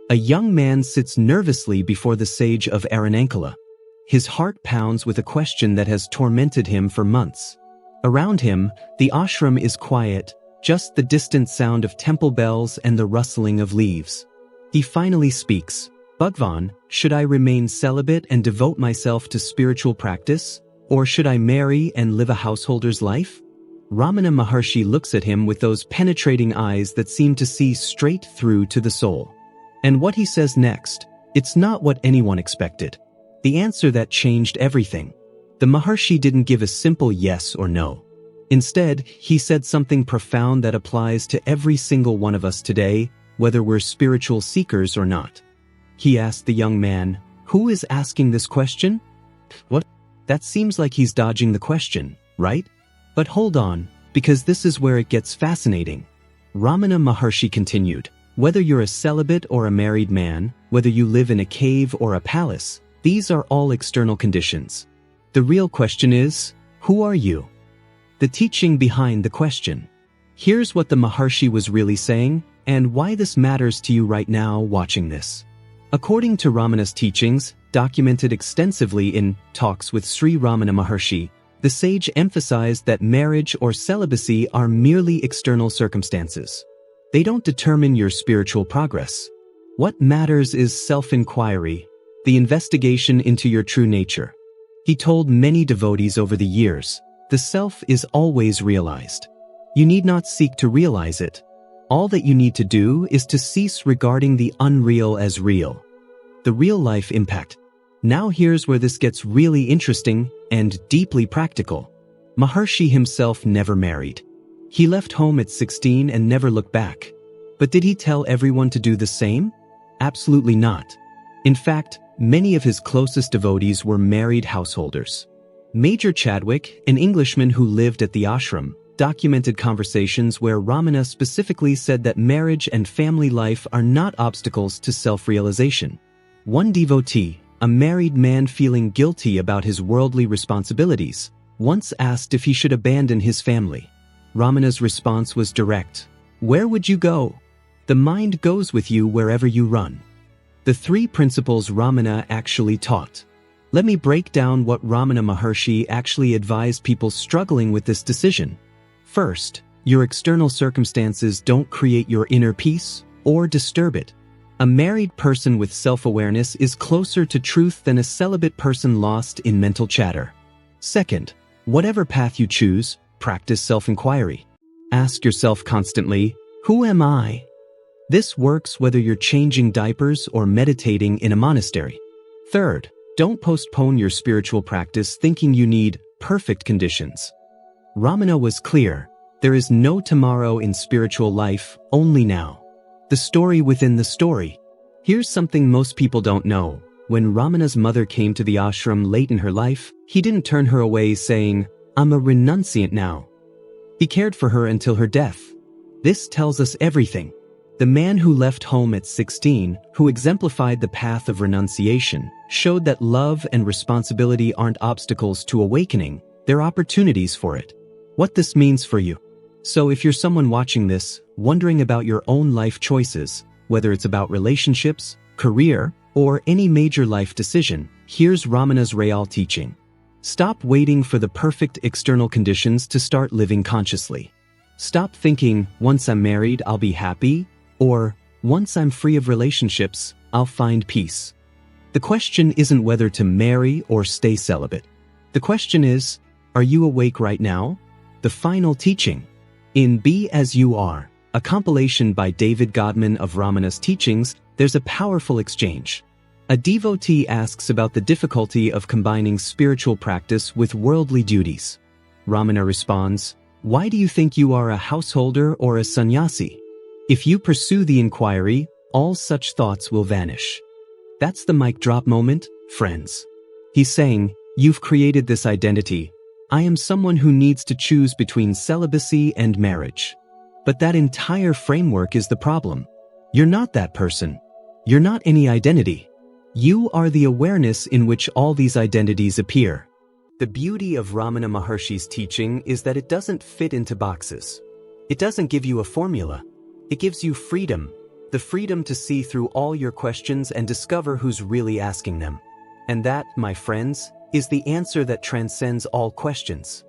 A young man sits nervously before the sage of Aranankula. His heart pounds with a question that has tormented him for months. Around him, the ashram is quiet, just the distant sound of temple bells and the rustling of leaves. He finally speaks. Bhagwan, should I remain celibate and devote myself to spiritual practice? Or should I marry and live a householder's life? Ramana Maharshi looks at him with those penetrating eyes that seem to see straight through to the soul. And what he says next, it's not what anyone expected. The answer that changed everything. The Maharshi didn't give a simple yes or no. Instead, he said something profound that applies to every single one of us today, whether we're spiritual seekers or not. He asked the young man, "Who is asking this question?" What? That seems like he's dodging the question, right? But hold on, because this is where it gets fascinating. Ramana Maharshi continued, whether you're a celibate or a married man, whether you live in a cave or a palace, these are all external conditions. The real question is, who are you? The teaching behind the question. Here's what the Maharshi was really saying, and why this matters to you right now watching this. According to Ramana's teachings, documented extensively in Talks with Sri Ramana Maharshi, the sage emphasized that marriage or celibacy are merely external circumstances. They don't determine your spiritual progress. What matters is self-inquiry, the investigation into your true nature. He told many devotees over the years, the self is always realized. You need not seek to realize it. All that you need to do is to cease regarding the unreal as real. The real life impact. Now here's where this gets really interesting and deeply practical. Maharshi himself never married. He left home at 16 and never looked back. But did he tell everyone to do the same? Absolutely not. In fact, many of his closest devotees were married householders. Major Chadwick, an Englishman who lived at the ashram, documented conversations where Ramana specifically said that marriage and family life are not obstacles to self-realization. One devotee, a married man feeling guilty about his worldly responsibilities, once asked if he should abandon his family. Ramana's response was direct. Where would you go? The mind goes with you wherever you run. The three principles Ramana actually taught. Let me break down what Ramana Maharshi actually advised people struggling with this decision. First, your external circumstances don't create your inner peace or disturb it. A married person with self-awareness is closer to truth than a celibate person lost in mental chatter. Second, whatever path you choose, practice self-inquiry. Ask yourself constantly, who am I? This works whether you're changing diapers or meditating in a monastery. Third, don't postpone your spiritual practice thinking you need perfect conditions. Ramana was clear, there is no tomorrow in spiritual life, only now. The story within the story. Here's something most people don't know. When Ramana's mother came to the ashram late in her life, he didn't turn her away saying, I'm a renunciant now. He cared for her until her death. This tells us everything. The man who left home at 16, who exemplified the path of renunciation, showed that love and responsibility aren't obstacles to awakening, they're opportunities for it. What this means for you. So if you're someone watching this, wondering about your own life choices, whether it's about relationships, career, or any major life decision, here's Ramana's real teaching. Stop waiting for the perfect external conditions to start living consciously. Stop thinking, once I'm married, I'll be happy, or once I'm free of relationships, I'll find peace. The question isn't whether to marry or stay celibate. The question is, are you awake right now? The final teaching. In Be As You Are, a compilation by David Godman of Ramana's teachings, there's a powerful exchange. A devotee asks about the difficulty of combining spiritual practice with worldly duties. Ramana responds, why do you think you are a householder or a sannyasi? If you pursue the inquiry, all such thoughts will vanish. That's the mic drop moment, friends. He's saying, you've created this identity. I am someone who needs to choose between celibacy and marriage. But that entire framework is the problem. You're not that person. You're not any identity. You are the awareness in which all these identities appear. The beauty of Ramana Maharshi's teaching is that it doesn't fit into boxes. It doesn't give you a formula. It gives you freedom. The freedom to see through all your questions and discover who's really asking them. And that, my friends, is the answer that transcends all questions.